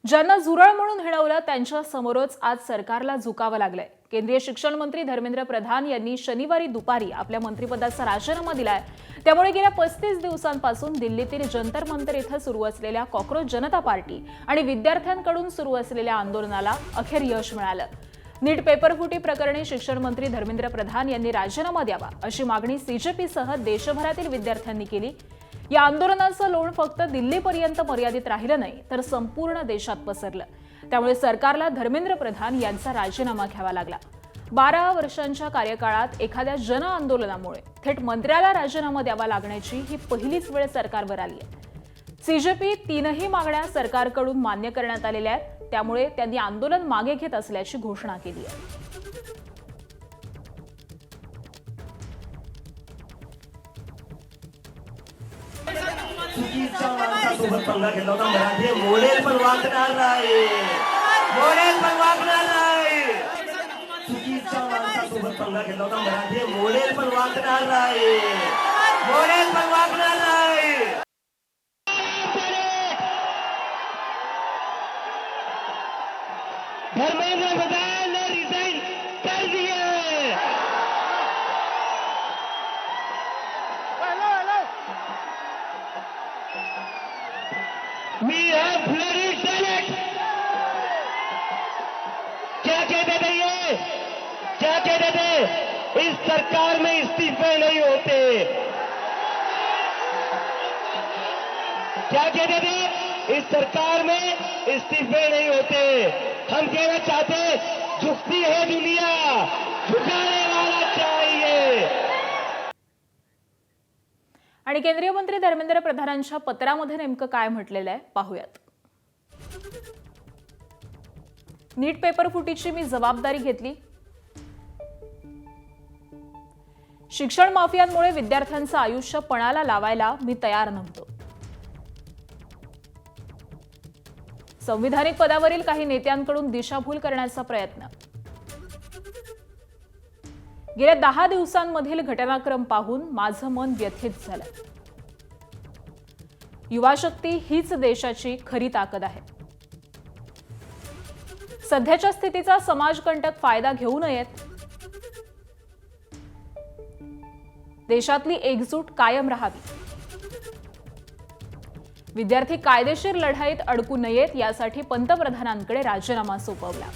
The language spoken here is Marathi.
ज्यांना झुरळ म्हणून हिणवलं त्यांच्या समोरच आज सरकारला झुकावं लागलंय। केंद्रीय शिक्षण मंत्री धर्मेंद्र प्रधान यांनी शनिवारी दुपारी आपल्या मंत्रिपदाचा राजीनामा दिलाय। त्यामुळे गेल्या 35 दिवसांपासून दिल्लीतील जंतर मंतर इथं सुरू असलेल्या कॉकरोच जनता पार्टी आणि विद्यार्थ्यांकडून सुरू असलेल्या आंदोलनाला अखेर यश मिळालं। नीट पेपरफुटी प्रकरणी शिक्षण मंत्री धर्मेंद्र प्रधान यांनी राजीनामा द्यावा अशी मागणी सीजेपीसह देशभरातील विद्यार्थ्यांनी केली। या आंदोलनाचं लोण फक्त दिल्लीपर्यंत मर्यादित राहिलं नाही तर संपूर्ण देशात पसरलं। त्यामुळे सरकारला धर्मेंद्र प्रधान यांचा राजीनामा घ्यावा लागला। 12 वर्षांच्या कार्यकाळात एखाद्या जन आंदोलनामुळे थेट मंत्र्याला राजीनामा द्यावा लागण्याची ही पहिलीच वेळ सरकारवर आली आहे। सीजेपी तीनही मागण्या सरकारकडून मान्य करण्यात आलेल्या आहेत। त्यामुळे त्यांनी आंदोलन मागे घेत असल्याची घोषणा केली आहे। चुकीच्या माणसासोबत पंगा घेतला होता। मराठी मोडेल पण वागणार नाही, मोडेल पण वागणार नाही। चुकीच्या माणसासोबत पंगा घेतला होता। मराठी मोडेल पण वागणार नाही, मोडेल पण वागणार नाही। धर्मेंद्र प्रधान ने रिजाइन कर दिए। We have bloody Senate। क्या कहते थे ये, क्या कहते थे? इस सरकार में इस्तीफे नहीं होते। क्या कहते थे? इस सरकार में इस्तीफे नहीं होते। हम कहना चाहते, झुकती है दुनिया, झुकाने वाला चाहिए। आणि केंद्रीय मंत्री धर्मेंद्र प्रधानांच्या पत्रामध्ये नेमकं काय म्हटलेलं आहे पाहूयात। नीट पेपर फुटीची मी जबाबदारी घेतली। शिक्षण माफियांमुळे विद्यार्थ्यांचं आयुष्य पणाला लावायला मी तयार नव्हतो। संविधानिक पदावरील काही नेत्यांकडून दिशाभूल करण्याचा प्रयत्न। गेल्या 10 दिवसांमधील घटनाक्रम पाहून माझं मन व्यथित झालं। युवा शक्ती हीच देशाची खरी ताकद आहे। सध्याच्या स्थितीचा समाजकंटक फायदा घेऊ नयेत। देशातली एकजूट कायम राहावी। विद्यार्थी कायदेशीर लढाईत अडकू नयेत यासाठी पंतप्रधानांकडे राजीनामा सोपवला।